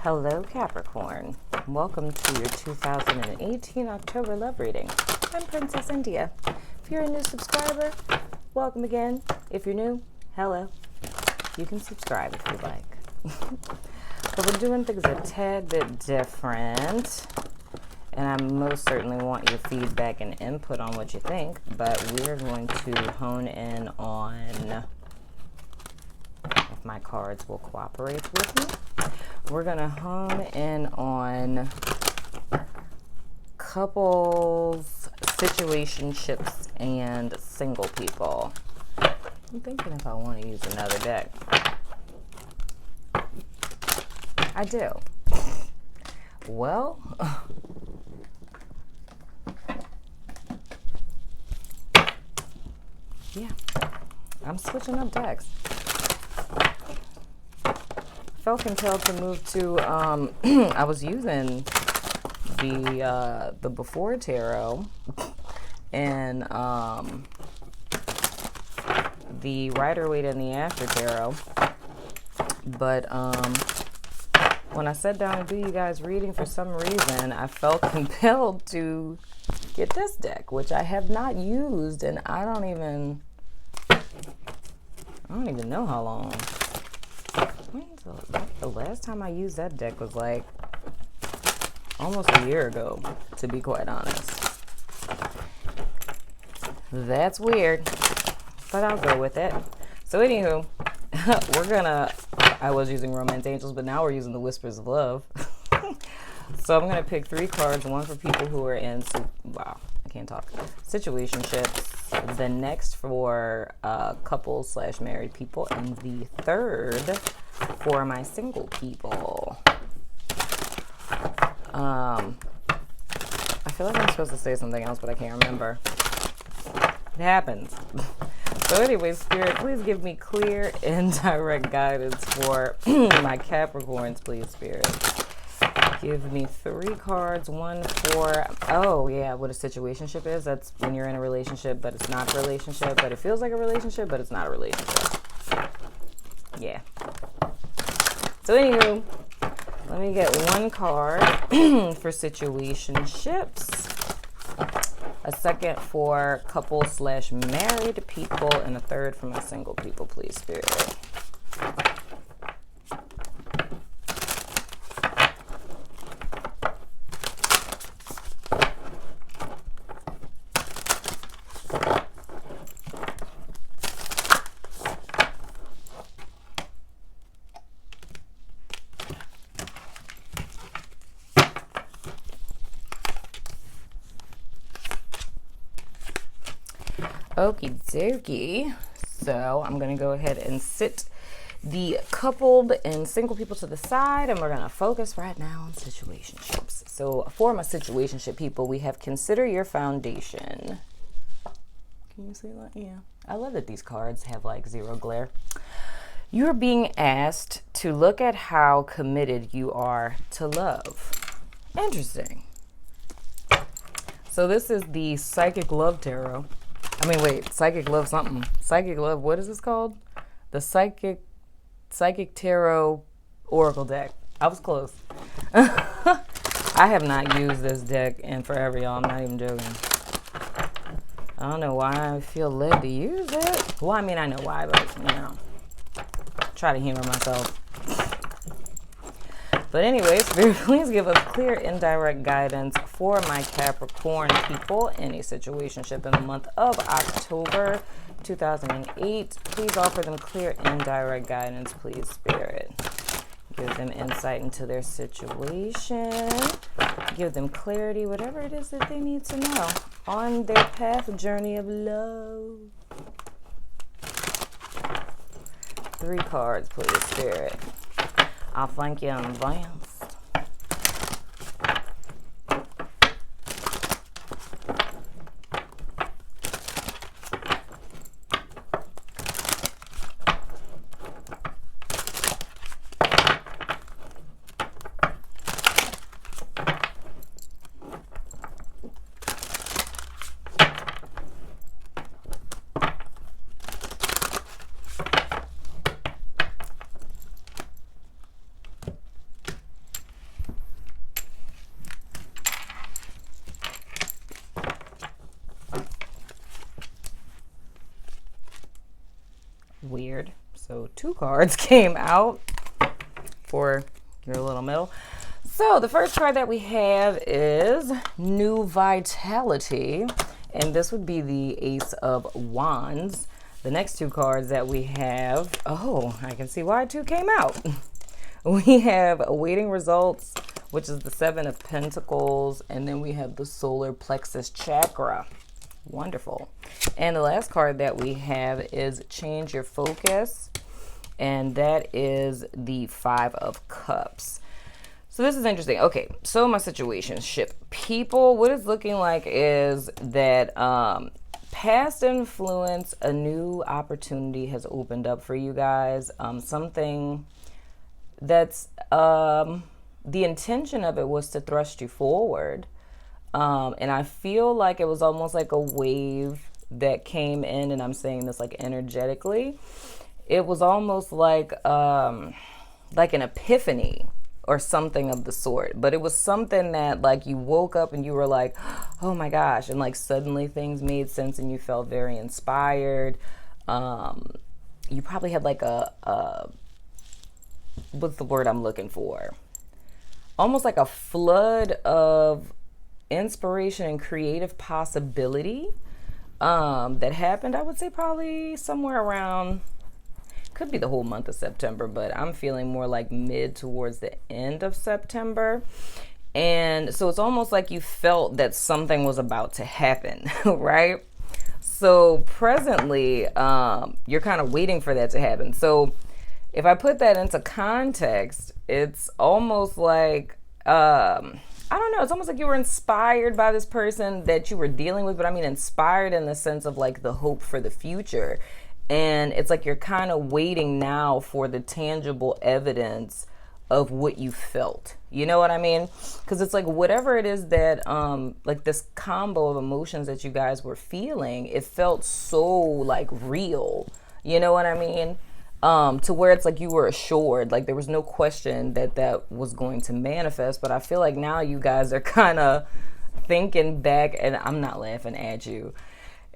Hello Capricorn, welcome to your 2018 October love reading. I'm Princess India. If you're a new subscriber, welcome again. If you're new, hello. You can subscribe if you like. But we're doing things a tad bit different, and I most certainly want your feedback and input on what you think, but we're going to hone in on, if my cards will cooperate with me, we're going to hone in on couples, situationships, and single people. I'm thinking if I want to use another deck. I do. Well, yeah, I'm switching up decks. Felt compelled to move to, I was using the before tarot and the Rider-Waite and the after tarot, but when I sat down to do you guys reading, for some reason I felt compelled to get this deck, which I have not used, and I don't even know how long. The last time I used that deck was like almost a year ago, to be quite honest. That's weird, but I'll go with it. So anywho, I was using Romance Angels, but now we're using the Whispers of Love. So I'm going to pick 3 cards, one for people who are in, situationships, the next for couples / married people, and the third for my single people. I feel like I'm supposed to say something else, but I can't remember. It happens. So anyway, Spirit, please give me clear and direct guidance for my Capricorns, please, Spirit. Give me 3 cards, one for, what a situationship is. That's when you're in a relationship, but it's not a relationship, but it feels like a relationship, but it's not a relationship. Yeah. So anywho, let me get 1 card for situationships, a second for couple / married people, and a third for my single people, please, Spirit. Okie dokie. So I'm going to go ahead and sit the coupled and single people to the side, and we're going to focus right now on situationships. So for my situationship people, we have consider your foundation. Can you see that? Yeah. I love that these cards have like zero glare. You're being asked to look at how committed you are to love. Interesting. So this is the Psychic Love Tarot. Psychic Love something. Psychic Love, what is this called? The Psychic Tarot Oracle deck. I was close. I have not used this deck in forever, y'all. I'm not even joking. I don't know why I feel led to use it. Well, I know why, but, try to humor myself. But anyways, please give us clear and direct guidance for my Capricorn people in a situationship in the month of October 2008. Please offer them clear and direct guidance, please, Spirit. Give them insight into their situation. Give them clarity, whatever it is that they need to know on their path journey of love. 3 cards, please, Spirit. I'll thank you in advance. weird. So 2 cards came out for your little middle. So the first card that we have is New Vitality, and this would be the Ace of Wands. The next 2 cards that we have, oh, I can see why 2 came out. We have Awaiting Results, which is the 7 of Pentacles, and then we have the Solar Plexus Chakra. Wonderful. And the last card that we have is Change Your Focus, and that is the 5 of Cups. So this is interesting. Okay, so my situationship. People, what it's looking like is that past influence, a new opportunity has opened up for you guys. Something that's, the intention of it was to thrust you forward. And I feel like it was almost like a wave that came in, and I'm saying this like energetically. It was almost like an epiphany or something of the sort, but it was something that like you woke up and you were like, oh my gosh, and like suddenly things made sense and you felt very inspired. You probably had like a what's the word I'm looking for? Almost like a flood of inspiration and creative possibility that happened. I would say probably somewhere around, could be the whole month of September, but I'm feeling more like mid towards the end of September. And so it's almost like you felt that something was about to happen, right? So presently, you're kind of waiting for that to happen. So if I put that into context, it's almost like, I don't know, it's almost like you were inspired by this person that you were dealing with, but I mean inspired in the sense of like the hope for the future. And it's like you're kind of waiting now for the tangible evidence of what you felt. You know what I mean? Because it's like whatever it is that, like this combo of emotions that you guys were feeling, it felt so like real. You know what I mean? To where it's like you were assured, like there was no question that that was going to manifest. But I feel like now you guys are kind of thinking back, and I'm not laughing at you.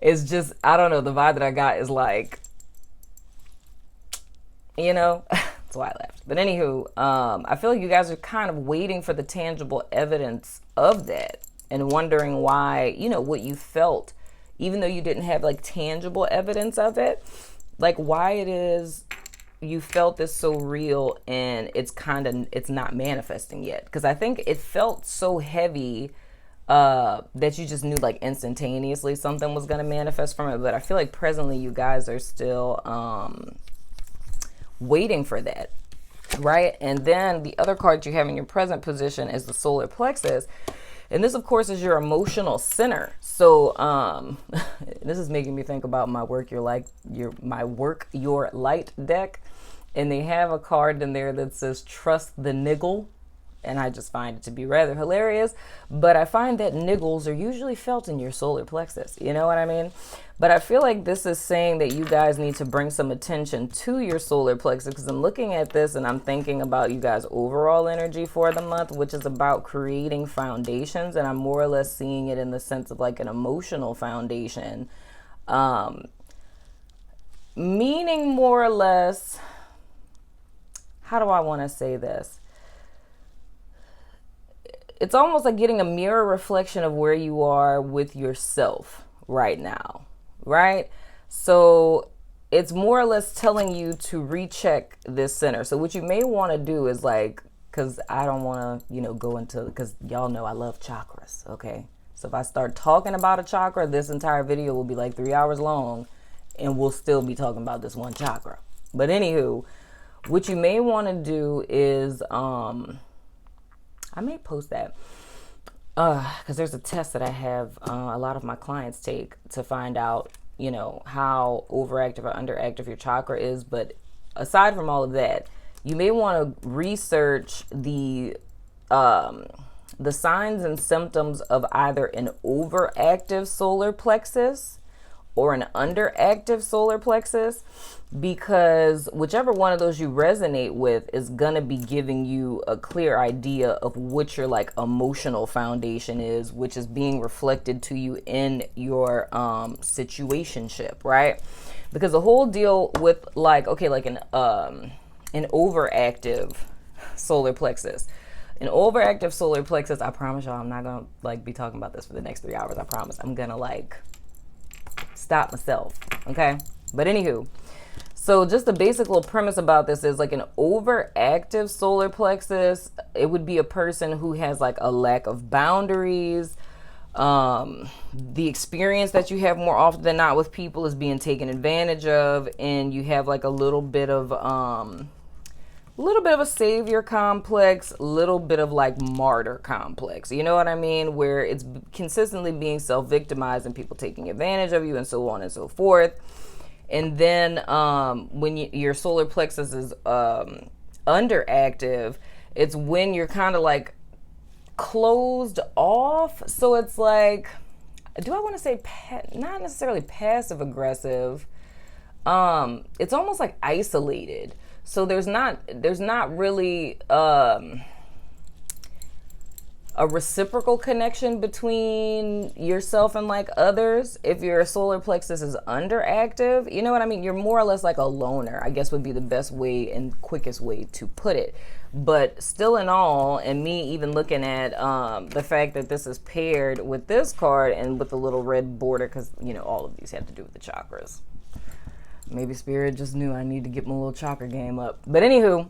It's just, I don't know, the vibe that I got is like, you know, that's why I laughed. But anywho, I feel like you guys are kind of waiting for the tangible evidence of that and wondering why, you know, what you felt, even though you didn't have like tangible evidence of it, like why it is you felt this so real and it's not manifesting yet. Because I think it felt so heavy that you just knew like instantaneously something was going to manifest from it. But I feel like presently you guys are still waiting for that, right? And then the other card you have in your present position is the solar plexus, and this of course is your emotional center. So this is making me think about my work your light deck, and they have a card in there that says trust the niggle. And I just find it to be rather hilarious. But I find that niggles are usually felt in your solar plexus. You know what I mean? But I feel like this is saying that you guys need to bring some attention to your solar plexus, because I'm looking at this and I'm thinking about you guys' overall energy for the month, which is about creating foundations. And I'm more or less seeing it in the sense of like an emotional foundation. Meaning more or less, how do I want to say this? It's almost like getting a mirror reflection of where you are with yourself right now, right? So it's more or less telling you to recheck this center. So what you may want to do is like, because I don't want to, you know, go into, because y'all know I love chakras, okay? So if I start talking about a chakra, this entire video will be like 3 hours long and we'll still be talking about this one chakra. But anywho, what you may want to do is, I may post that because there's a test that I have a lot of my clients take to find out, you know, how overactive or underactive your chakra is. But aside from all of that, you may want to research the signs and symptoms of either an overactive solar plexus or an underactive solar plexus, because whichever one of those you resonate with is gonna be giving you a clear idea of what your like emotional foundation is, which is being reflected to you in your situationship, right? Because the whole deal with like, okay, like an overactive solar plexus. An overactive solar plexus, I promise y'all I'm not gonna like be talking about this for the next 3 hours. I promise. I'm gonna like stop myself. Okay? But anywho, so just the basic little premise about this is like an overactive solar plexus, it would be a person who has like a lack of boundaries. The experience that you have more often than not with people is being taken advantage of, and you have like a little bit of a savior complex, a little bit of like martyr complex, you know what I mean, where it's consistently being self-victimized and people taking advantage of you and so on and so forth. And then when your solar plexus is underactive, it's when you're kind of like closed off. So it's like, do I want to say not necessarily passive aggressive, it's almost like isolated. So there's not really a reciprocal connection between yourself and like others. If your solar plexus is underactive, you know what I mean? You're more or less like a loner, I guess would be the best way and quickest way to put it. But still in all, and me even looking at the fact that this is paired with this card and with the little red border, because, you know, all of these have to do with the chakras. Maybe Spirit just knew I need to get my little chakra game up. But anywho,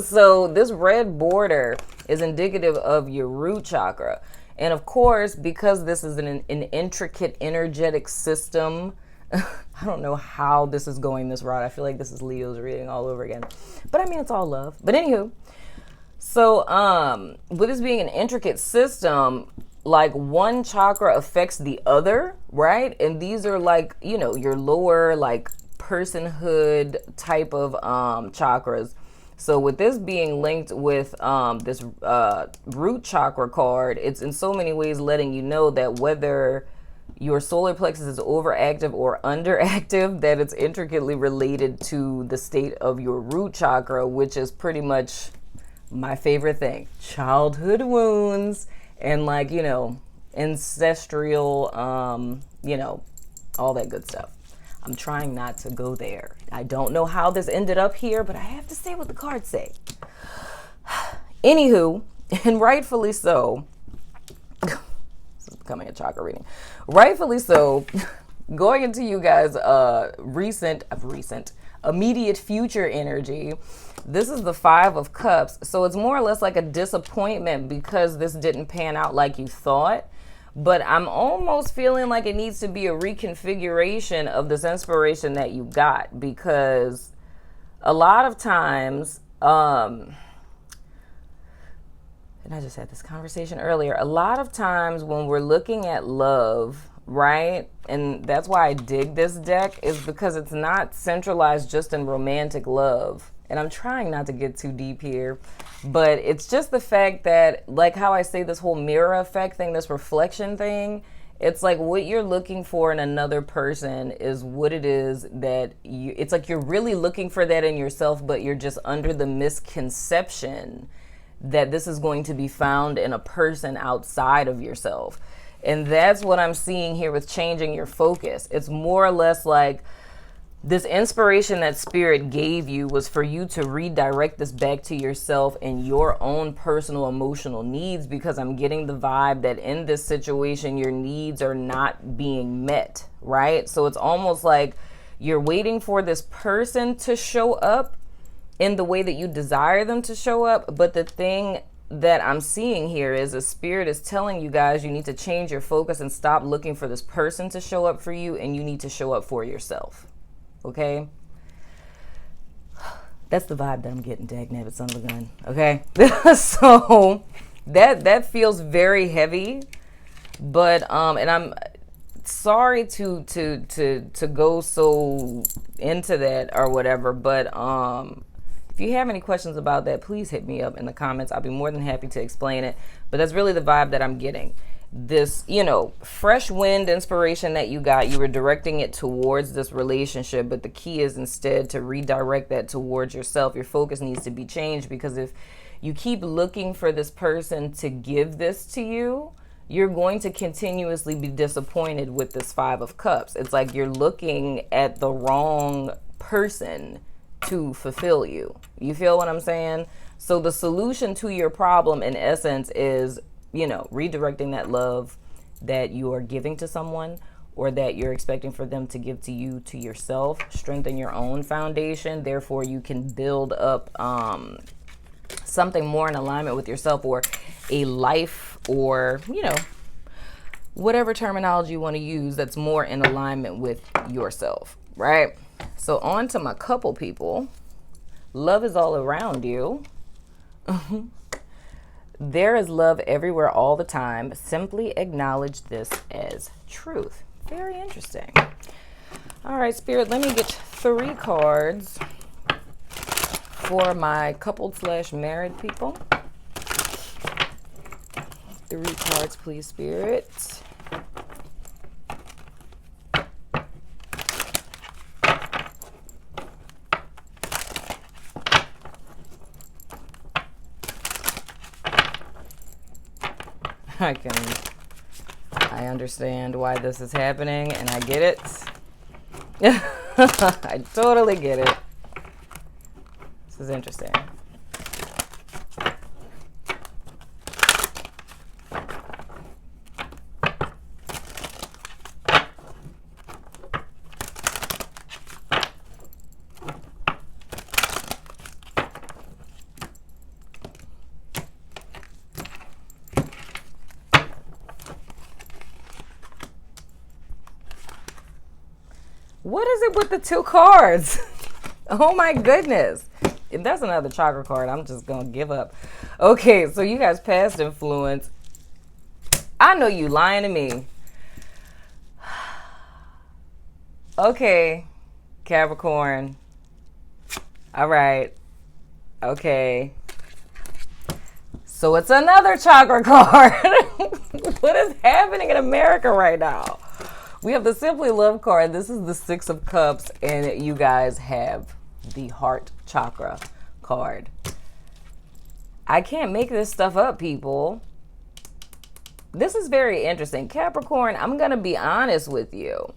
so this red border is indicative of your root chakra. And of course, because this is an intricate energetic system, I don't know how this is going this route. I feel like this is Leo's reading all over again. But I mean, it's all love. But anywho, so with this being an intricate system, like one chakra affects the other, right? And these are like, you know, your lower like personhood type of chakras. So with this being linked with this root chakra card, it's in so many ways letting you know that whether your solar plexus is overactive or underactive, that it's intricately related to the state of your root chakra, which is pretty much my favorite thing, childhood wounds and like, you know, ancestral, you know, all that good stuff. I'm trying not to go there. I don't know how this ended up here, but I have to say what the cards say. Anywho, and rightfully so, this is becoming a chakra reading. Rightfully so, going into you guys' immediate future energy, this is the 5 of Cups. So it's more or less like a disappointment because this didn't pan out like you thought. But I'm almost feeling like it needs to be a reconfiguration of this inspiration that you got, because a lot of times, and I just had this conversation earlier, a lot of times when we're looking at love, right, and that's why I dig this deck, is because it's not centralized just in romantic love. And I'm trying not to get too deep here, but it's just the fact that, like how I say this whole mirror effect thing, this reflection thing, it's like what you're looking for in another person is what it is that you, it's like you're really looking for that in yourself, but you're just under the misconception that this is going to be found in a person outside of yourself. And that's what I'm seeing here with changing your focus. It's more or less like, this inspiration that Spirit gave you was for you to redirect this back to yourself and your own personal emotional needs, because I'm getting the vibe that in this situation, your needs are not being met, right? So it's almost like you're waiting for this person to show up in the way that you desire them to show up. But the thing that I'm seeing here is a Spirit is telling you guys you need to change your focus and stop looking for this person to show up for you, and you need to show up for yourself. Okay, that's the vibe that I'm getting, dagnabbit son of a gun. Okay, so that feels very heavy, but and I'm sorry to go so into that or whatever, but if you have any questions about that, please hit me up in the comments. I'll be more than happy to explain it. But that's really the vibe that I'm getting. This, you know, fresh wind inspiration that you got, you were directing it towards this relationship, but the key is instead to redirect that towards yourself. Your focus needs to be changed, because if you keep looking for this person to give this to you, you're going to continuously be disappointed with this Five of Cups. It's like you're looking at the wrong person to fulfill you. You feel what I'm saying? So the solution to your problem, in essence, is, redirecting that love that you are giving to someone, or that you're expecting for them to give to you, to yourself. Strengthen your own foundation. Therefore, you can build up something more in alignment with yourself, or a life, or, whatever terminology you want to use that's more in alignment with yourself, right? So on to my couple people. Love is all around you. There is love everywhere all the time. Simply acknowledge this as truth. Very interesting. All right, Spirit, let me get 3 cards for my coupled/married people. 3 cards, please, Spirit. I understand why this is happening, and I get it. I totally get it. This is interesting. What is it with the 2 cards? Oh my goodness. If that's another chakra card, I'm just going to give up. Okay, so you guys, past influence. I know you lying to me. Okay, Capricorn. All right. Okay. So it's another chakra card. What is happening in America right now? We have the Simply Love card. This is the 6 of Cups, and you guys have the Heart Chakra card. I can't make this stuff up, people. This is very interesting. Capricorn, I'm going to be honest with you.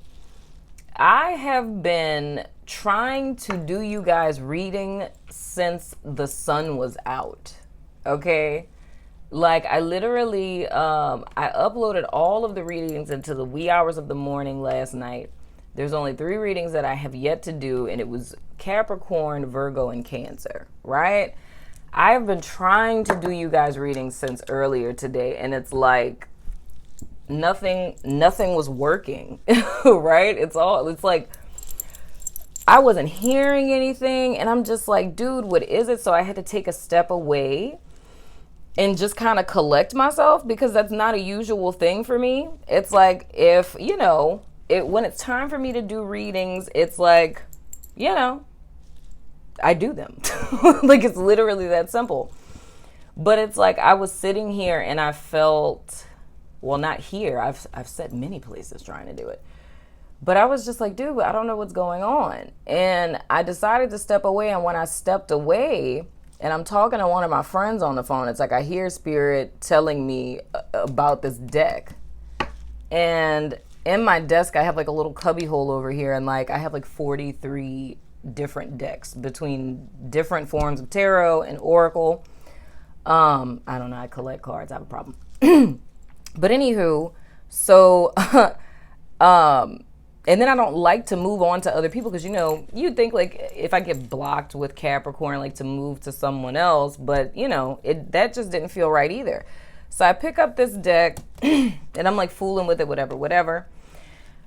I have been trying to do you guys reading since the sun was out. Okay? Like, I literally, I uploaded all of the readings into the wee hours of the morning last night. There's only 3 readings that I have yet to do, and it was Capricorn, Virgo, and Cancer, right? I've been trying to do you guys readings since earlier today, and it's like nothing was working, right? It's like I wasn't hearing anything, and I'm just like, dude, what is it? So I had to take a step away and just kind of collect myself, because that's not a usual thing for me. It's like, if, when it's time for me to do readings, it's like, I do them. Like, it's literally that simple. But it's like, I was sitting here and I felt, well, not here. I've said many places trying to do it. But I was just like, dude, I don't know what's going on. And I decided to step away. And when I stepped away, and I'm talking to one of my friends on the phone, it's like I hear Spirit telling me about this deck. And in my desk, I have like a little cubby hole over here, and like I have like 43 different decks between different forms of tarot and oracle. I don't know, I collect cards, I have a problem. But anywho, so and then I don't like to move on to other people, because, you'd think like if I get blocked with Capricorn, like to move to someone else, but that just didn't feel right either. So I pick up this deck and I'm like fooling with it, whatever.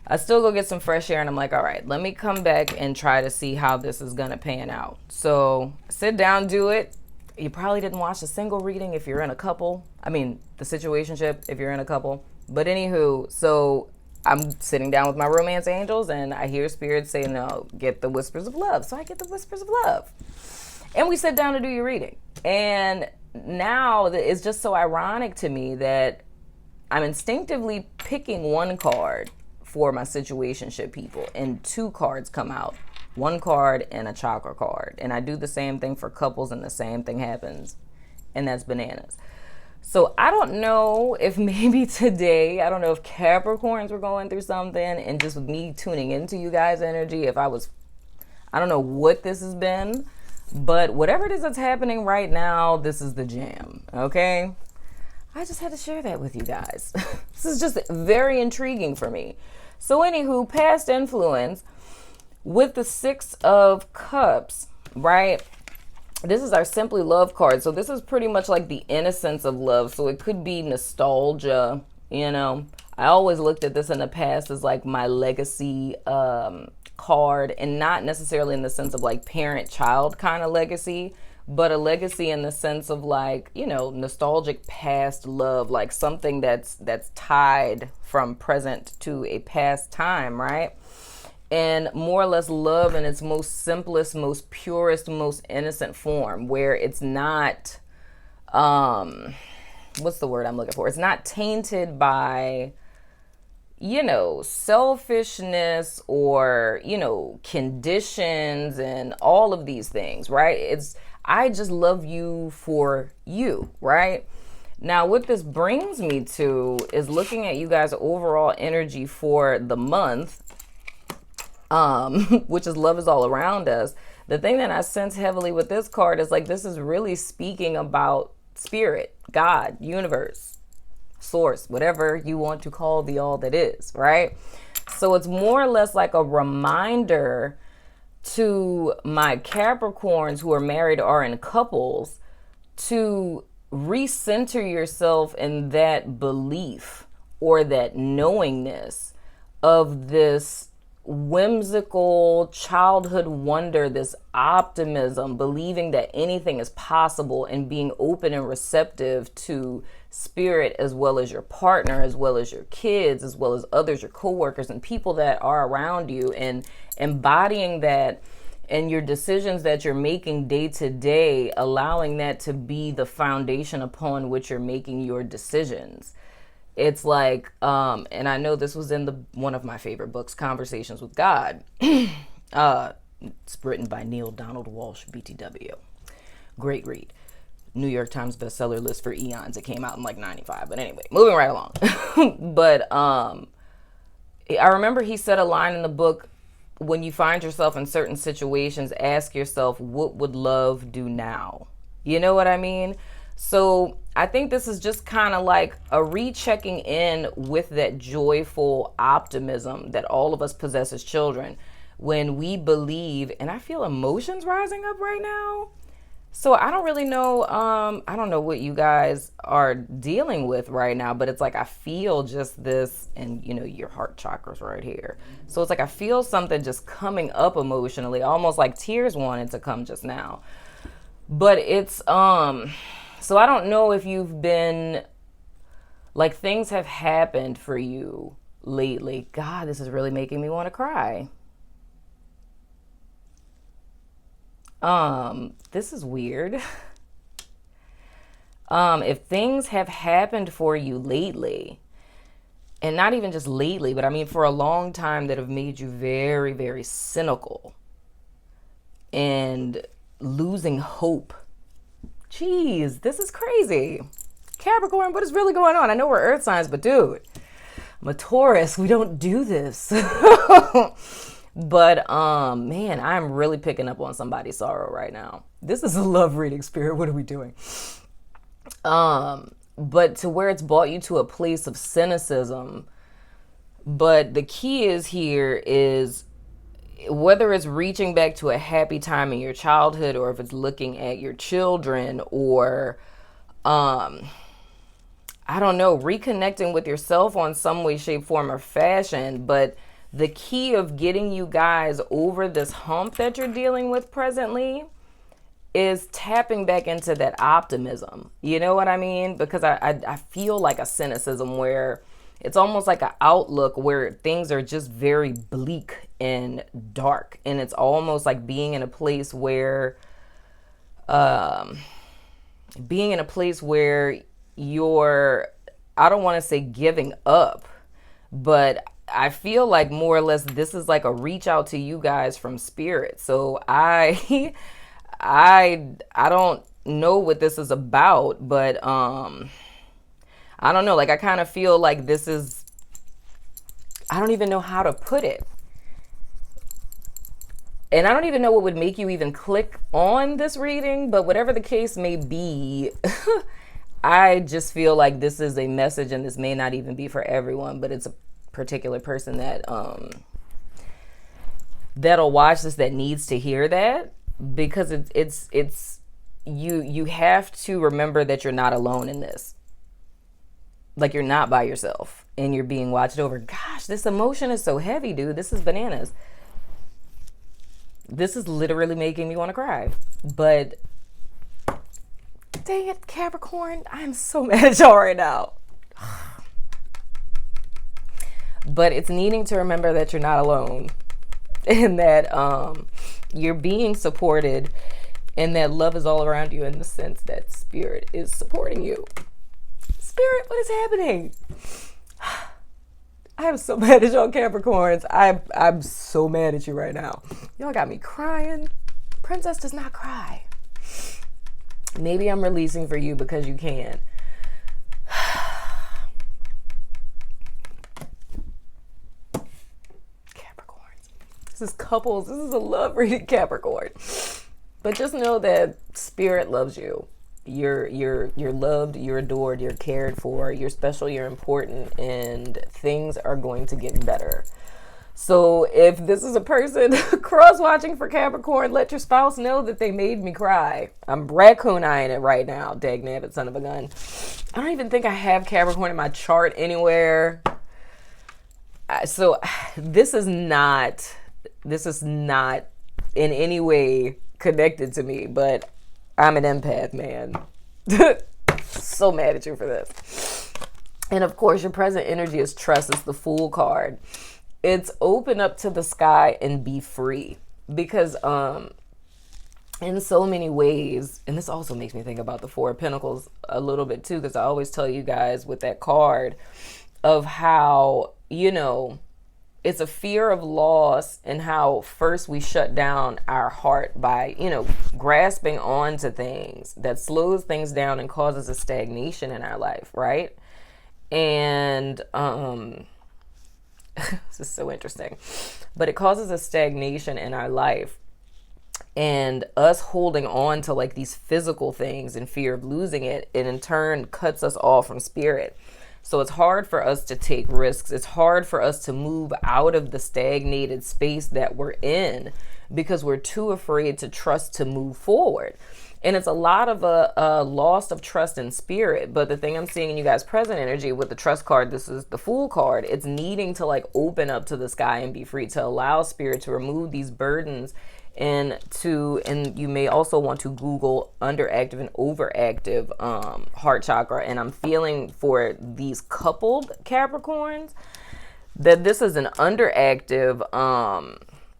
I still go get some fresh air, and I'm like, all right, let me come back and try to see how this is going to pan out. So sit down, do it. You probably didn't watch a single reading if you're in a couple. I mean, the situationship if you're in a couple. But anywho, so I'm sitting down with my romance angels, and I hear Spirit say, no, get the whispers of love. So I get the whispers of love. And we sit down to do your reading. And now it's just so ironic to me that I'm instinctively picking one card for my situationship people, and 2 cards come out. 1 card and a chakra card. And I do the same thing for couples, and the same thing happens. And that's bananas. So I don't know if maybe today, I don't know if Capricorns were going through something and just with me tuning into you guys' energy, if I don't know what this has been, but whatever it is that's happening right now, this is the jam, okay? I just had to share that with you guys. This is just very intriguing for me. So anywho, past influence with the Six of Cups, right? This is our Simply Love card. So this is pretty much like the innocence of love. So it could be nostalgia, you know. I always looked at this in the past as like my legacy card, and not necessarily in the sense of like parent-child kind of legacy, but a legacy in the sense of like, you know, nostalgic past love, like something that's tied from present to a past time, right? And more or less love in its most simplest, most purest, most innocent form, where it's not, what's the word I'm looking for? It's not tainted by, you know, selfishness or, you know, conditions and all of these things, right? It's, I just love you for you, right? Now, what this brings me to is looking at you guys' overall energy for the month, which is love is all around us. The thing that I sense heavily with this card is like, this is really speaking about spirit, God, universe, source, whatever you want to call the all that is, right? So it's more or less like a reminder to my Capricorns who are married or in couples to recenter yourself in that belief or that knowingness of this whimsical childhood wonder, this optimism, believing that anything is possible, and being open and receptive to spirit, as well as your partner, as well as your kids, as well as others, your coworkers and people that are around you, and embodying that in your decisions that you're making day to day, allowing that to be the foundation upon which you're making your decisions. It's like, and I know this was in one of my favorite books, Conversations with God. It's written by Neil Donald Walsh, BTW. Great read. New York Times bestseller list for eons. It came out in like 95. But anyway, moving right along. But I remember he said a line in the book, when you find yourself in certain situations, ask yourself, what would love do now? You know what I mean? So I think this is just kind of like a rechecking in with that joyful optimism that all of us possess as children when we believe, and I feel emotions rising up right now. So I don't really know, I don't know what you guys are dealing with right now, but it's like I feel just this, and you know, your heart chakra's right here. So it's like I feel something just coming up emotionally, almost like tears wanted to come just now. But it's, so I don't know if you've been, like things have happened for you lately. God, this is really making me want to cry. This is weird. If things have happened for you lately, and not even just lately, but I mean for a long time, that have made you very, very cynical and losing hope. Jeez, this is crazy. Capricorn, what is really going on? I know we're earth signs, but dude, I'm a Taurus. We don't do this. But man, I'm really picking up on somebody's sorrow right now. This is a love reading, spirit. What are we doing? But to where it's brought you to a place of cynicism. But the key is here is whether it's reaching back to a happy time in your childhood, or if it's looking at your children, or I don't know, reconnecting with yourself on some way, shape, form, or fashion. But the key of getting you guys over this hump that you're dealing with presently is tapping back into that optimism. You know what I mean? Because I feel like a cynicism where it's almost like an outlook where things are just very bleak and dark. And it's almost like being in a place where, you're, I don't want to say giving up, but I feel like more or less this is like a reach out to you guys from spirit. So I don't know what this is about, but I don't know, like I kind of feel like this is, I don't even know how to put it. And I don't even know what would make you even click on this reading, but whatever the case may be, I just feel like this is a message, and this may not even be for everyone, but it's a particular person that that'll watch this that needs to hear that, because it's you have to remember that you're not alone in this. Like, you're not by yourself and you're being watched over. Gosh, this emotion is so heavy, dude. This is bananas. This is literally making me want to cry. But dang it, Capricorn, I'm so mad at y'all right now. But it's needing to remember that you're not alone, and that you're being supported, and that love is all around you, in the sense that spirit is supporting you. Spirit, what is happening? I am so mad at y'all Capricorns. I'm so mad at you right now. Y'all got me crying. Princess does not cry. Maybe I'm releasing for you because you can. Capricorns. This is couples. This is a love reading, Capricorn. But just know that spirit loves you. You're loved, you're adored, you're cared for, you're special, you're important, and things are going to get better. So if this is a person cross-watching for Capricorn, let your spouse know that they made me cry. I'm raccoon-eyeing it right now, dagnabbit son of a gun. I don't even think I have Capricorn in my chart anywhere. So this is not in any way connected to me, but I'm an empath, man. So mad at you for this. And of course, your present energy is trust. It's the Fool card. It's open up to the sky and be free. Because in so many ways, and this also makes me think about the Four of Pentacles a little bit too, because I always tell you guys with that card of how, you know, it's a fear of loss, and how first we shut down our heart by, you know, grasping onto things that slows things down and causes a stagnation in our life, right? And this is so interesting, but it causes a stagnation in our life, and us holding on to like these physical things in fear of losing it, and in turn cuts us off from spirit. So it's hard for us to take risks. It's hard for us to move out of the stagnated space that we're in, because we're too afraid to trust to move forward. And it's a lot of a loss of trust in spirit. But the thing I'm seeing in you guys' present energy with the trust card, this is the Fool card. It's needing to like open up to the sky and be free, to allow spirit to remove these burdens, and you may also want to Google underactive and overactive heart chakra. And I'm feeling for these coupled Capricorns that this is an underactive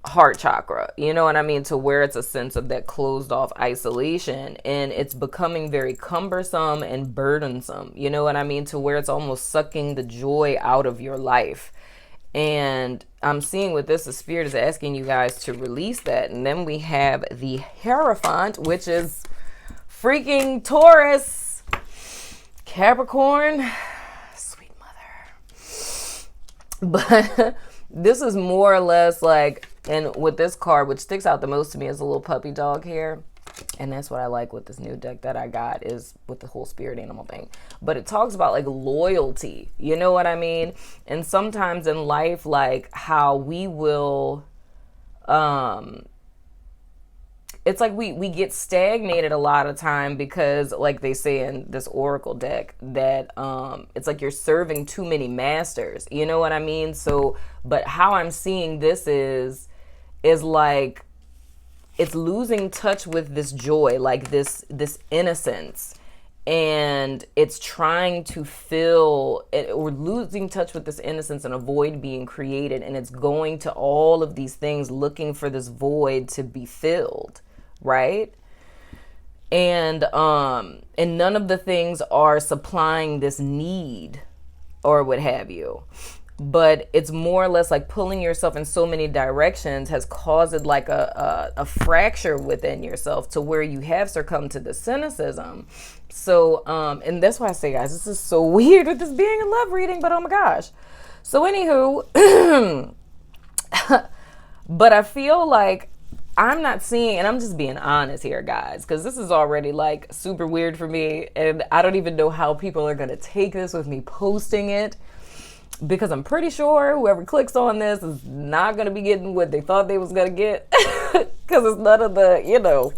heart chakra, you know what I mean, to where it's a sense of that closed off isolation, and it's becoming very cumbersome and burdensome, you know what I mean, to where it's almost sucking the joy out of your life. And I'm seeing with this, the spirit is asking you guys to release that. And then we have the Hierophant, which is freaking Taurus, Capricorn, sweet mother. But this is more or less like, and with this card, which sticks out the most to me, is a little puppy dog here. And that's what I like with this new deck that I got, is with the whole spirit animal thing. But it talks about like loyalty, you know what I mean? And sometimes in life, like how we will, it's like we get stagnated a lot of time, because like they say in this oracle deck that it's like you're serving too many masters, you know what I mean? So, but how I'm seeing this is like, it's losing touch with this joy, like this innocence, and it's trying to fill it. We're losing touch with this innocence and a void being created, and it's going to all of these things looking for this void to be filled, right? And none of the things are supplying this need or what have you. but it's more or less like pulling yourself in so many directions has caused like a fracture within yourself to where you have succumbed to the cynicism. So, and that's why I say, guys, this is so weird with this being a love reading, but oh my gosh. So anywho, but I feel like I'm not seeing, and I'm just being honest here, guys, because this is already like super weird for me, and I don't even know how people are going to take this with me posting it, because I'm pretty sure whoever clicks on this is not going to be getting what they thought they was going to get, because it's none of the, you know,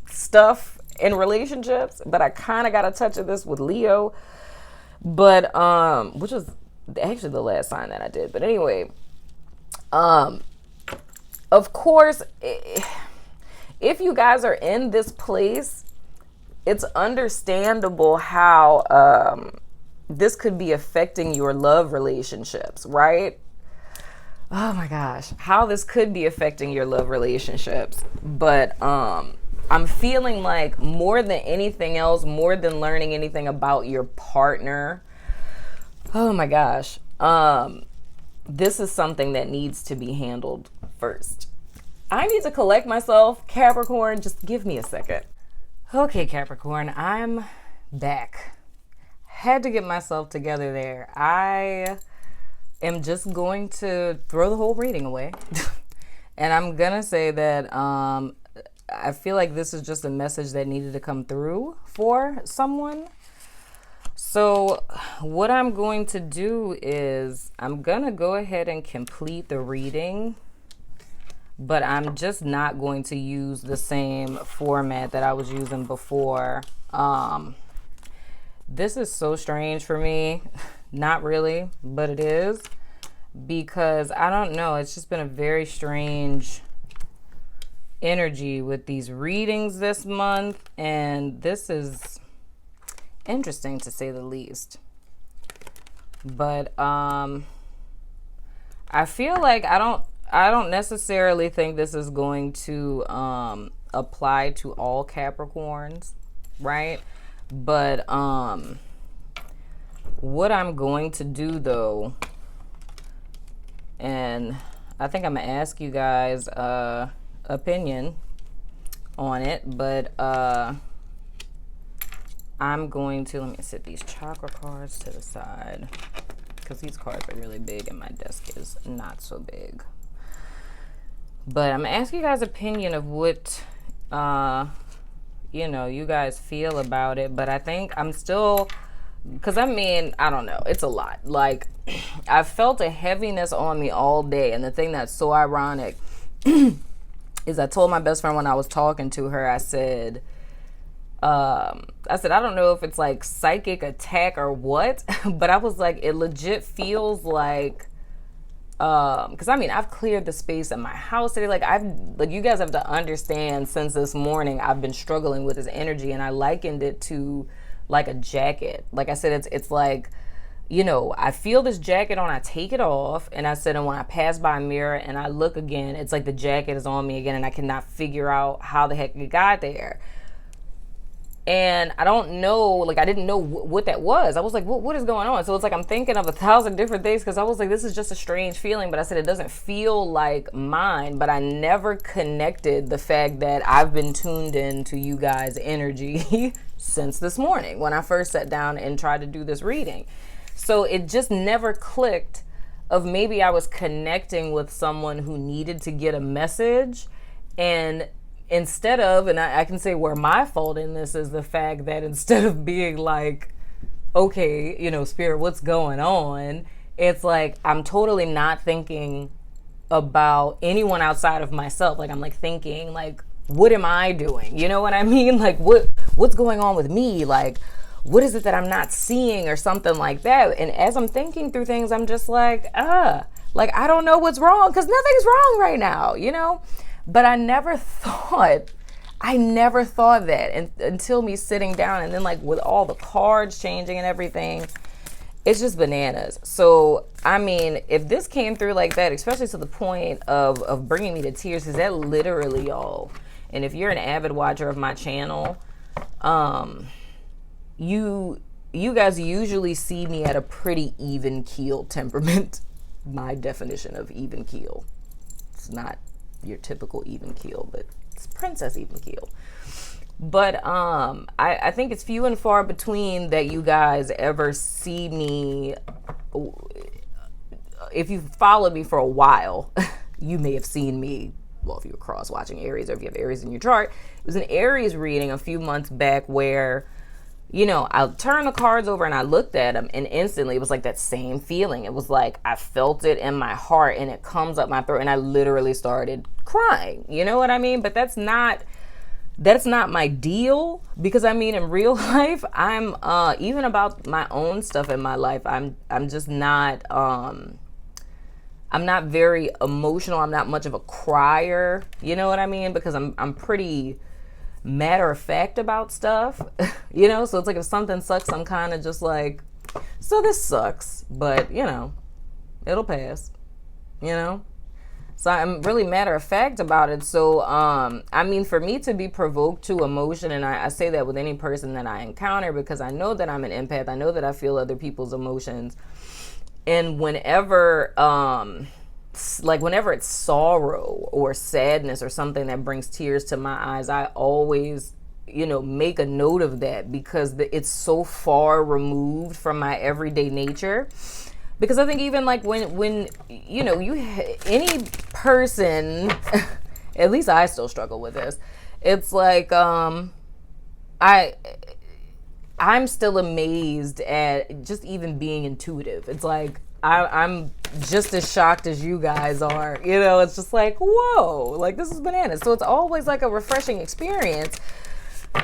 stuff in relationships. But I kind of got a touch of this with Leo, but which was actually the last sign that I did. But anyway, of course, if you guys are in this place, it's understandable how this could be affecting your love relationships, right? Oh my gosh, how this could be affecting your love relationships. But I'm feeling like more than anything else, more than learning anything about your partner, oh my gosh, this is something that needs to be handled first. I need to collect myself, Capricorn. Just give me a second. Okay, Capricorn, I'm back. Had to get myself together there. I am just going to throw the whole reading away. And I'm going to say that I feel like this is just a message that needed to come through for someone. So what I'm going to do is I'm going to go ahead and complete the reading, but I'm just not going to use the same format that I was using before. This is so strange for me. Not really, but it is, because I don't know. It's just been a very strange energy with these readings this month, and this is interesting to say the least. But I feel like I don't necessarily think this is going to apply to all Capricorns, right? But what I'm going to do though, and I think I'm gonna ask you guys opinion on it, but I'm going to, let me set these chakra cards to the side, because these cards are really big and my desk is not so big. But I'm asking you guys' opinion of what you know, you guys feel about it. But I think I'm still, because I mean, I don't know, it's a lot. Like, I felt a heaviness on me all day, and the thing that's so ironic is I told my best friend when I was talking to her, I said, I don't know if it's like psychic attack or what, but I was like, it legit feels like, because I mean, I've cleared the space in my house today. Like, you guys have to understand, since this morning, I've been struggling with this energy, and I likened it to like a jacket. Like I said, it's like, you know, I feel this jacket on, I take it off, and I said, and when I pass by a mirror and I look again, it's like the jacket is on me again, and I cannot figure out how the heck it got there. And I don't know, like, I didn't know what that was. I was like, what is going on? So it's like I'm thinking of 1,000 different things, because I was like, this is just a strange feeling. But I said, it doesn't feel like mine. But I never connected the fact that I've been tuned in to you guys' energy since this morning when I first sat down and tried to do this reading. So it just never clicked of maybe I was connecting with someone who needed to get a message, and instead of, and I can say where my fault in this is the fact that instead of being like, okay, you know, spirit, what's going on? It's like, I'm totally not thinking about anyone outside of myself. Like, I'm like thinking like, what am I doing? You know what I mean? Like, what's going on with me? Like, what is it that I'm not seeing, or something like that? And as I'm thinking through things, I'm just like, like, I don't know what's wrong, because nothing's wrong right now, you know? But I never thought that until me sitting down, and then like with all the cards changing and everything, it's just bananas. So, I mean, if this came through like that, especially to the point of bringing me to tears, is that literally all? And if you're an avid watcher of my channel, you you guys usually see me at a pretty even keel temperament. My definition of even keel. It's not your typical even keel, but it's princess even keel. But I think it's few and far between that you guys ever see me. If you've followed me for a while, you may have seen me, well, if you were cross watching Aries, or if you have Aries in your chart. It was an Aries reading a few months back where, you know, I turned the cards over and I looked at them, and instantly it was like that same feeling. It was like I felt it in my heart and it comes up my throat, and I literally started crying. You know what I mean? But that's not my deal, because I mean, in real life, I'm even about my own stuff in my life, I'm just not I'm not very emotional. I'm not much of a crier. You know what I mean? Because I'm pretty matter of fact about stuff. You know, so it's like if something sucks, I'm kind of just like, so this sucks, but you know, it'll pass. You know? So I'm really matter of fact about it. So, I mean, for me to be provoked to emotion, and I say that with any person that I encounter, because I know that I'm an empath. I know that I feel other people's emotions. And whenever, whenever it's sorrow or sadness or something that brings tears to my eyes, I always, you know, make a note of that, because it's so far removed from my everyday nature. Because I think even like when you know, any person, at least I still struggle with this. It's like I'm still amazed at just even being intuitive. It's like I'm just as shocked as you guys are. You know, it's just like, whoa, like this is bananas. So it's always like a refreshing experience.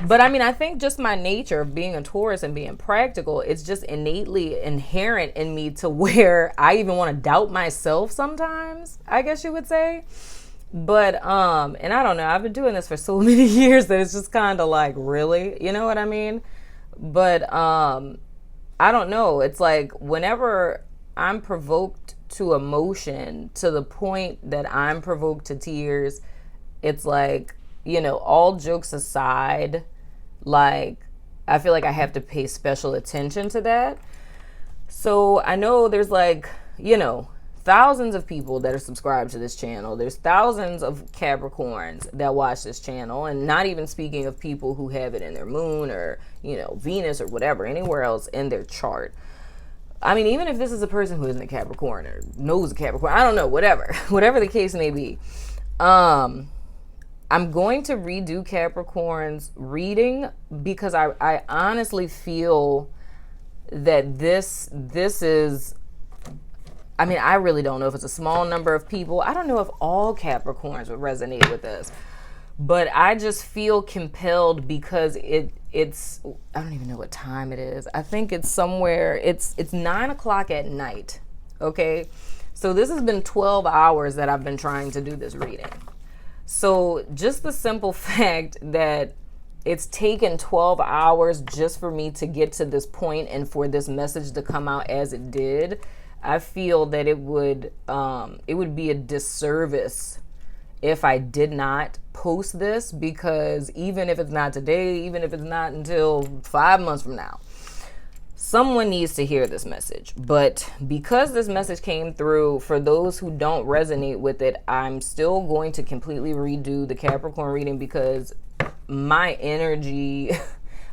But I mean, I think just my nature of being a Taurus and being practical, it's just innately inherent in me to where I even want to doubt myself sometimes, I guess you would say. But, and I don't know, I've been doing this for so many years that it's just kind of like, really, you know what I mean? But, I don't know. It's like whenever I'm provoked to emotion to the point that I'm provoked to tears, it's like, you know, all jokes aside, like, I feel like I have to pay special attention to that. So I know there's like, you know, thousands of people that are subscribed to this channel. There's thousands of Capricorns that watch this channel, and not even speaking of people who have it in their moon or, you know, Venus or whatever, anywhere else in their chart. I mean, even if this is a person who isn't a Capricorn or knows a Capricorn, I don't know, whatever the case may be. I'm going to redo Capricorn's reading because I honestly feel that this is, I mean, I really don't know if it's a small number of people. I don't know if all Capricorns would resonate with this, but I just feel compelled because it's, I don't even know what time it is. I think it's somewhere, it's 9 o'clock at night. Okay. So this has been 12 hours that I've been trying to do this reading. So just the simple fact that it's taken 12 hours just for me to get to this point and for this message to come out as it did, I feel that it would be a disservice if I did not post this, because even if it's not today, even if it's not until 5 months from now, someone needs to hear this message. But because this message came through, for those who don't resonate with it, I'm still going to completely redo the Capricorn reading because my energy,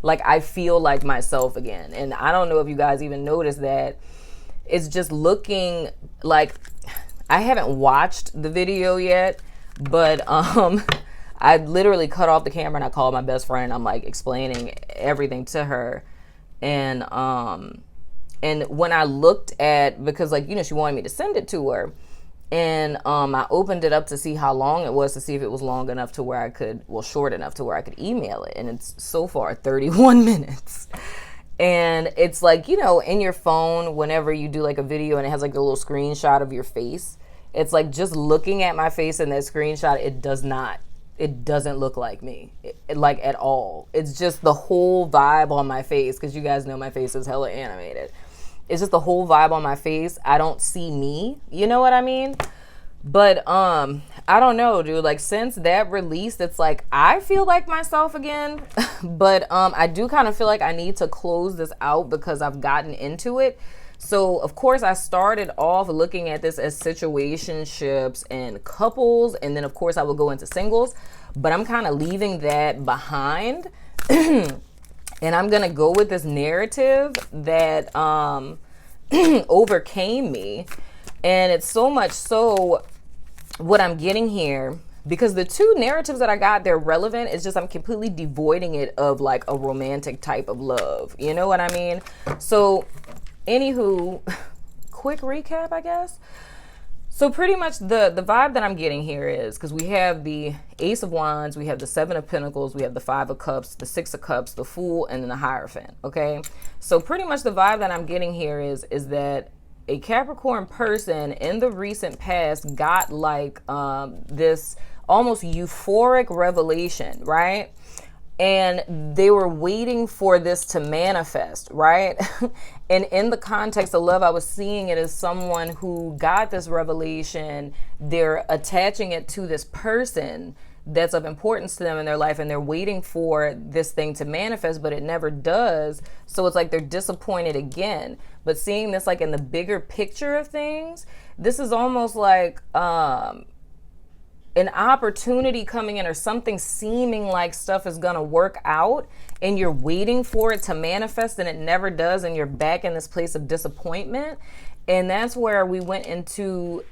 like I feel like myself again. And I don't know if you guys even noticed that. It's just looking like, I haven't watched the video yet, but I literally cut off the camera and I called my best friend. I'm like explaining everything to her. And when I looked at, because like, you know, she wanted me to send it to her, and I opened it up to see how long it was, to see if it was long enough to where I could, well, short enough to where I could email it. And it's so far 31 minutes. And it's like, you know, in your phone, whenever you do like a video and it has like a little screenshot of your face, it's like just looking at my face in that screenshot, it doesn't look like me, like at all. It's just the whole vibe on my face, because you guys know my face is hella animated. It's just the whole vibe on my face. I don't see me, you know what I mean? But I don't know, dude. Like since that release, it's like I feel like myself again. But I do kind of feel like I need to close this out because I've gotten into it. So of course I started off looking at this as situationships and couples, and then of course I will go into singles. But I'm kind of leaving that behind. And I'm gonna go with this narrative that overcame me. And it's so much so what I'm getting here, because the two narratives that I got, they're relevant. It's just I'm completely devoiding it of like a romantic type of love. You know what I mean? So, anywho, quick recap, I guess. So pretty much the vibe that I'm getting here is, because we have the Ace of Wands, we have the Seven of Pentacles, we have the Five of Cups, the Six of Cups, the Fool, and then the Hierophant, okay? So pretty much the vibe that I'm getting here is that a Capricorn person in the recent past got like this almost euphoric revelation, right? And they were waiting for this to manifest, right? And in the context of love, I was seeing it as someone who got this revelation. They're attaching it to this person that's of importance to them in their life, and they're waiting for this thing to manifest, but it never does. So it's like they're disappointed again. But seeing this like in the bigger picture of things, this is almost like an opportunity coming in, or something seeming like stuff is gonna work out, and you're waiting for it to manifest and it never does, and you're back in this place of disappointment. And that's where we went into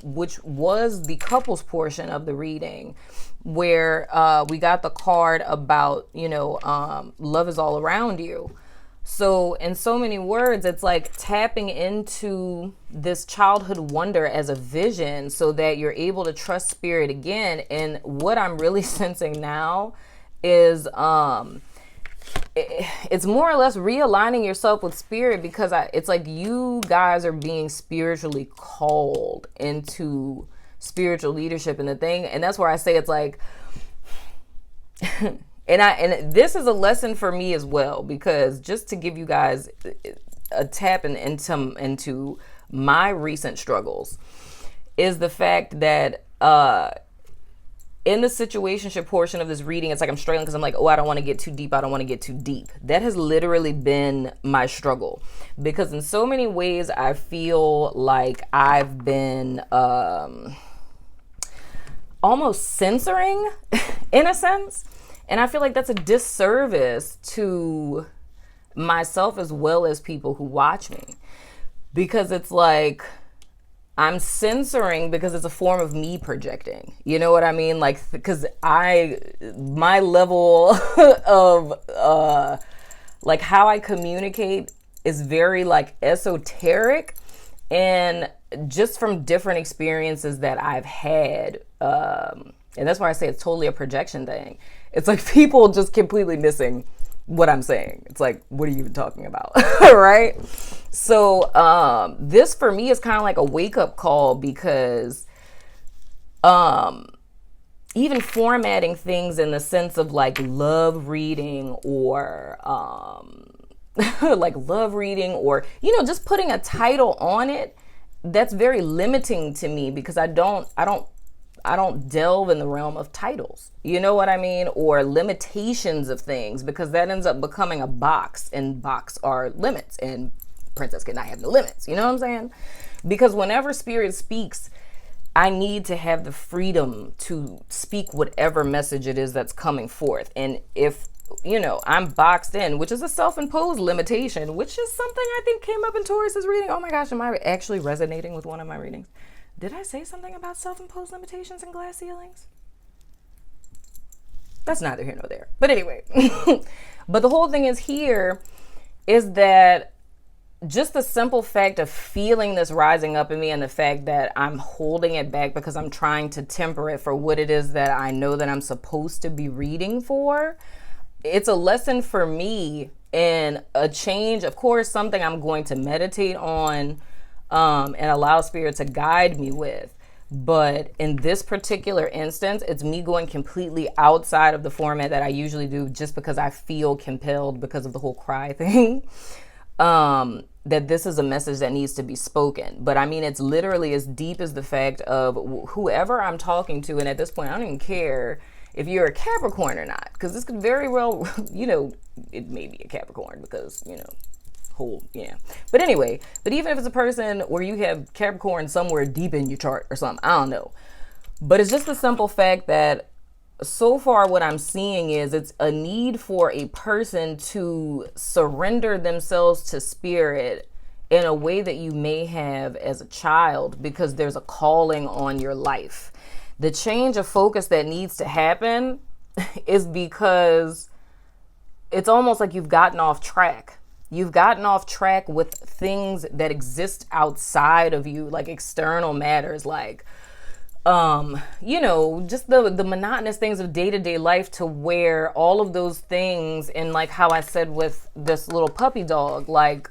which was the couples portion of the reading, where we got the card about, you know, love is all around you. So in so many words, it's like tapping into this childhood wonder as a vision so that you're able to trust spirit again. And what I'm really sensing now is it's more or less realigning yourself with spirit, because it's like you guys are being spiritually called into spiritual leadership and the thing. And that's where I say it's like and this is a lesson for me as well, because just to give you guys a tap into my recent struggles is the fact that in the situationship portion of this reading, it's like I'm struggling because I'm like, oh, I don't want to get too deep. I don't want to get too deep. That has literally been my struggle, because in so many ways I feel like I've been almost censoring in a sense. And I feel like that's a disservice to myself as well as people who watch me, because it's like I'm censoring because it's a form of me projecting. You know what I mean? Like, because my level of like how I communicate is very like esoteric, and just from different experiences that I've had. And that's why I say it's totally a projection thing. It's like people just completely missing what I'm saying. It's like, what are you even talking about? Right? So this for me is kind of like a wake up call, because even formatting things in the sense of like love reading or like love reading, or, you know, just putting a title on it, that's very limiting to me, because I don't delve in the realm of titles, you know what I mean? Or limitations of things, because that ends up becoming a box, and box are limits, and princess cannot have no limits. You know what I'm saying? Because whenever spirit speaks, I need to have the freedom to speak whatever message it is that's coming forth. And if, you know, I'm boxed in, which is a self-imposed limitation, which is something I think came up in Taurus's reading. Oh my gosh, am I actually resonating with one of my readings? Did I say something about self-imposed limitations and glass ceilings? That's neither here nor there. But anyway, but the whole thing is here is that just the simple fact of feeling this rising up in me, and the fact that I'm holding it back because I'm trying to temper it for what it is that I know that I'm supposed to be reading for. It's a lesson for me and a change. Of course, something I'm going to meditate on and allow spirit to guide me with. But in this particular instance, it's me going completely outside of the format that I usually do, just because I feel compelled because of the whole cry thing. that this is a message that needs to be spoken. But I mean, it's literally as deep as the fact of whoever I'm talking to. And at this point, I don't even care if you're a Capricorn or not, because this could very well, it may be a Capricorn because, yeah. But anyway, but even if it's a person where you have Capricorn somewhere deep in your chart or something, I don't know. But it's just the simple fact that so far what I'm seeing is it's a need for a person to surrender themselves to spirit in a way that you may have as a child, because there's a calling on your life. The change of focus that needs to happen is because it's almost like you've gotten off track. You've gotten off track with things that exist outside of you, like external matters, like just the monotonous things of day-to-day life, to where all of those things, and like how I said with this little puppy dog, like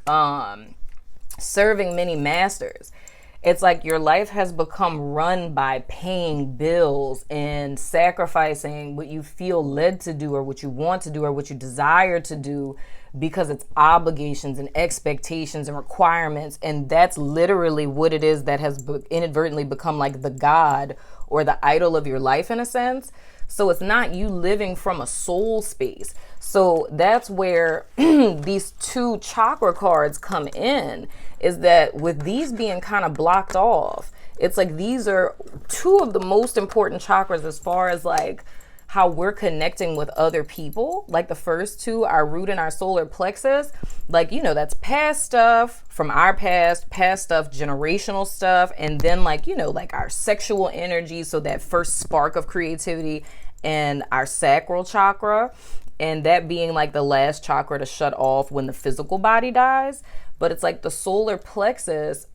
serving many masters. It's like your life has become run by paying bills and sacrificing what you feel led to do, or what you want to do, or what you desire to do, because it's obligations and expectations and requirements. And that's literally what it is that has inadvertently become like the God or the idol of your life, in a sense. So it's not you living from a soul space. So that's where these two chakra cards come in, is that with these being kind of blocked off, it's like these are two of the most important chakras as far as like how we're connecting with other people. Like the first two, our root and our solar plexus, like, that's past stuff from our past stuff, generational stuff. And then like, like our sexual energy. So that first spark of creativity, and our sacral chakra, and that being like the last chakra to shut off when the physical body dies. But it's like the solar plexus,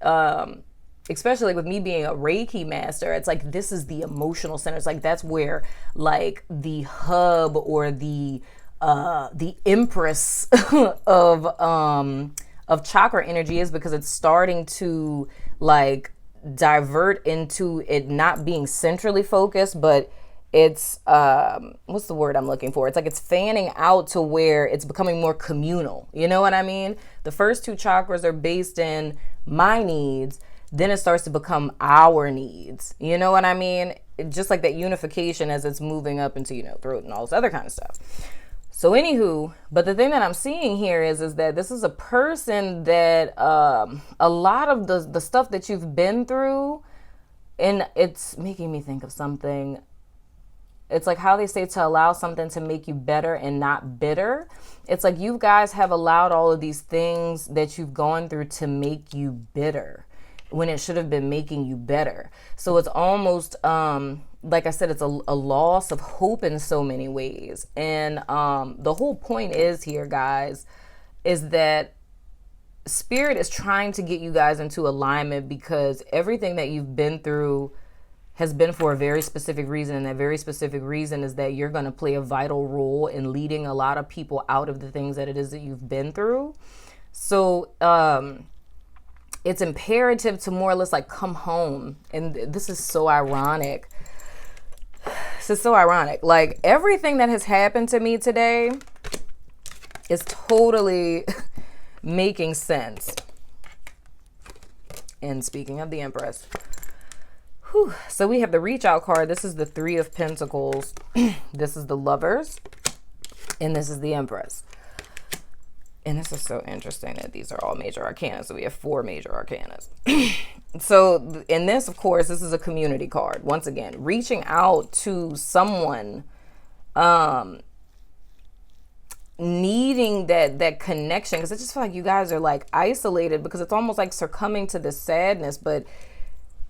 especially like with me being a Reiki master, it's like this is the emotional center. It's like that's where like the hub or the empress of chakra energy is, because it's starting to like divert into it not being centrally focused, but it's what's the word I'm looking for? It's like it's fanning out to where it's becoming more communal. You know what I mean? The first two chakras are based in my needs. Then it starts to become our needs. You know what I mean? Just like that unification as it's moving up into, throat and all this other kind of stuff. So anywho, but the thing that I'm seeing here is that this is a person that a lot of the stuff that you've been through, and it's making me think of something. It's like how they say to allow something to make you better and not bitter. It's like you guys have allowed all of these things that you've gone through to make you bitter, when it should have been making you better. So it's almost, like I said, it's a loss of hope in so many ways. And the whole point is here, guys, is that spirit is trying to get you guys into alignment, because everything that you've been through has been for a very specific reason. And that very specific reason is that you're going to play a vital role in leading a lot of people out of the things that it is that you've been through. So, it's imperative to more or less like come home. And this is so ironic. This is so ironic. Like everything that has happened to me today is totally making sense. And speaking of the Empress, so we have the reach out card. This is the Three of Pentacles. This is the Lovers. And this is the Empress. And this is so interesting that these are all major arcana. So we have 4 major arcanas. So in this, of course, this is a community card. Once again, reaching out to someone, needing that connection. Because I just feel like you guys are like isolated, because it's almost like succumbing to this sadness. But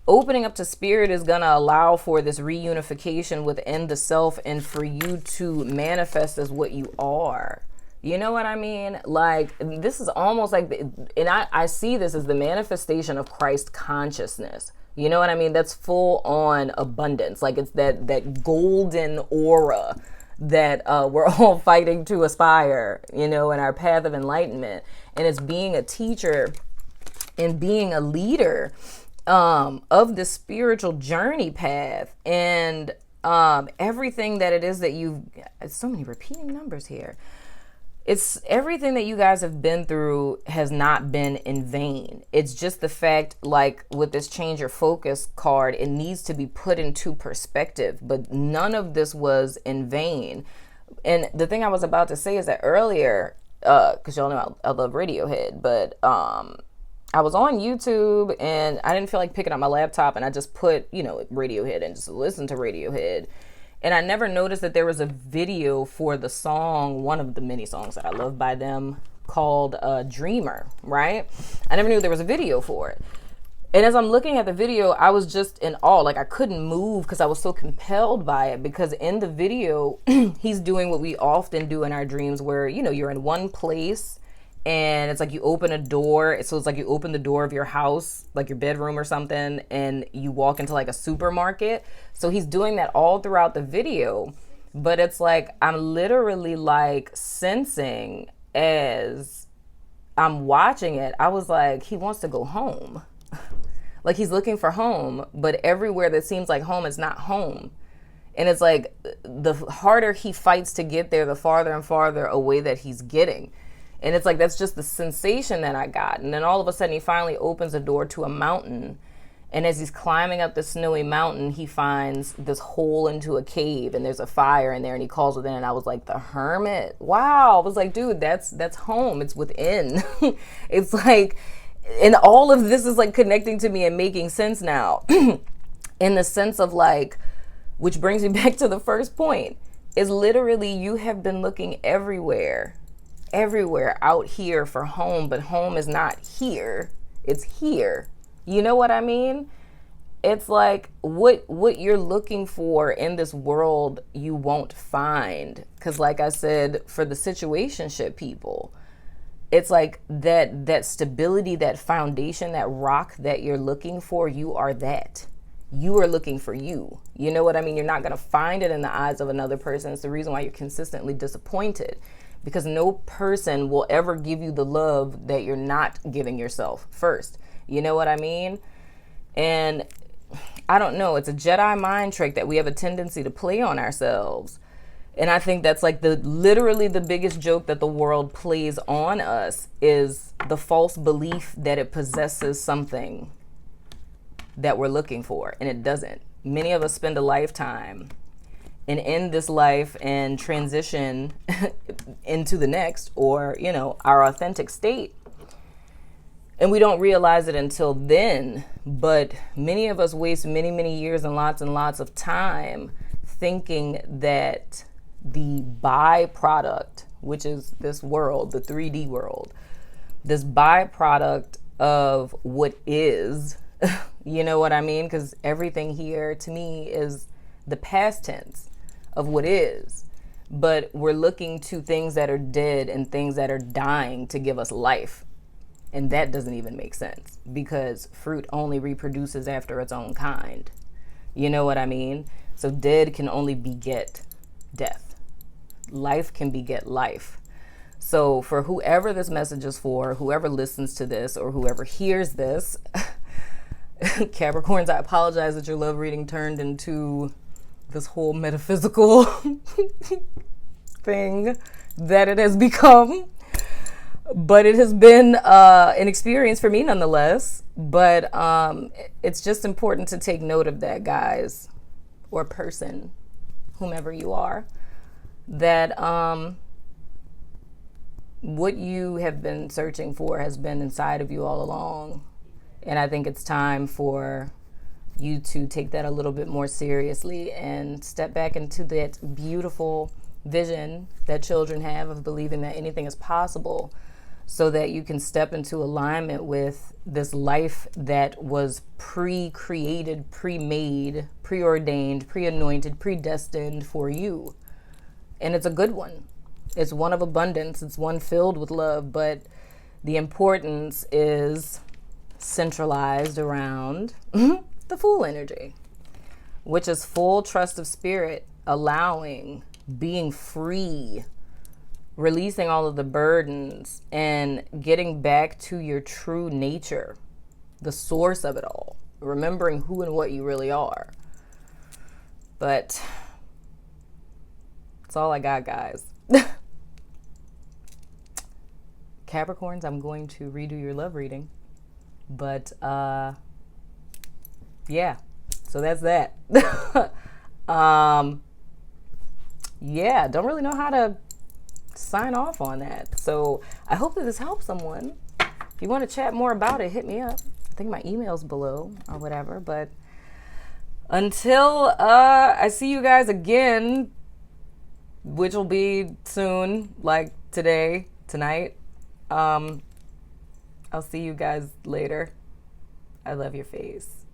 opening up to spirit is going to allow for this reunification within the self, and for you to manifest as what you are. You know what I mean? Like, this is almost like, and I see this as the manifestation of Christ consciousness. You know what I mean? That's full on abundance. Like, it's that golden aura that we're all fighting to aspire, in our path of enlightenment. And it's being a teacher and being a leader of the spiritual journey path, and everything that it is that it's so many repeating numbers here. it's everything that you guys have been through has not been in vain. It's just the fact, like with this change your focus card, it needs to be put into perspective. But none of this was in vain. And the thing I was about to say is that earlier, because y'all know I love Radiohead, but I was on YouTube and I didn't feel like picking up my laptop, and I just put, Radiohead and just listened to Radiohead. And I never noticed that there was a video for the song, one of the many songs that I love by them, called Dreamer, right? I never knew there was a video for it. And as I'm looking at the video, I was just in awe. Like, I couldn't move because I was so compelled by it. Because in the video, he's doing what we often do in our dreams where, you're in one place and it's like you open a door. So it's like you open the door of your house, like your bedroom or something, and you walk into like a supermarket. So he's doing that all throughout the video. But it's like I'm literally like sensing as I'm watching it, I was like, he wants to go home. Like he's looking for home, but everywhere that seems like home is not home. And it's like the harder he fights to get there, the farther and farther away that he's getting. And it's like, that's just the sensation that I got. And then all of a sudden he finally opens a door to a mountain. And as he's climbing up the snowy mountain, he finds this hole into a cave and there's a fire in there and he calls within. And I was like, the hermit. Wow. I was like, dude, that's home. It's within. It's like, and all of this is like connecting to me and making sense now in the sense of like, which brings me back to the first point, is literally you have been looking everywhere out here for home, but home is not here. It's here. You know what I mean? It's like what you're looking for in this world, you won't find. Because like I said, for the situationship people, it's like that stability, that foundation, that rock that you're looking for, you are that. You are looking for you. You know what I mean? You're not going to find it in the eyes of another person. It's the reason why you're consistently disappointed, because no person will ever give you the love that you're not giving yourself first. You know what I mean? And I don't know. It's a Jedi mind trick that we have a tendency to play on ourselves. And I think that's like literally the biggest joke that the world plays on us is the false belief that it possesses something that we're looking for, and it doesn't. Many of us spend a lifetime and end this life and transition into the next, or, our authentic state. And we don't realize it until then. But many of us waste many, many years and lots of time thinking that the byproduct, which is this world, the 3D world, this byproduct of what is, you know what I mean? Because everything here to me is the past tense of what is. But we're looking to things that are dead and things that are dying to give us life. And that doesn't even make sense, because fruit only reproduces after its own kind. You know what I mean? So dead can only beget death. Life can beget life. So for whoever this message is for, whoever listens to this or whoever hears this, Capricorns, I apologize that your love reading turned into this whole metaphysical thing that it has become. But it has been an experience for me nonetheless. But it's just important to take note of that, guys, or person, whomever you are, that what you have been searching for has been inside of you all along. And I think it's time for you to take that a little bit more seriously and step back into that beautiful vision that children have of believing that anything is possible, so that you can step into alignment with this life that was pre-created, pre-made, preordained, pre-anointed, predestined for you. And it's a good one. It's one of abundance. It's one filled with love. But the importance is centralized around the Fool energy, which is full trust of spirit, allowing, being free, releasing all of the burdens and getting back to your true nature, the source of it all, remembering who and what you really are. But that's all I got, guys. Capricorns, I'm going to redo your love reading. But yeah, so that's that. Yeah, don't really know how to sign off on that. So I hope that this helps someone. If you want to chat more about it, hit me up. I think my email's below or whatever. But until I see you guys again, which will be soon, like tonight, I'll see you guys later. I love your face.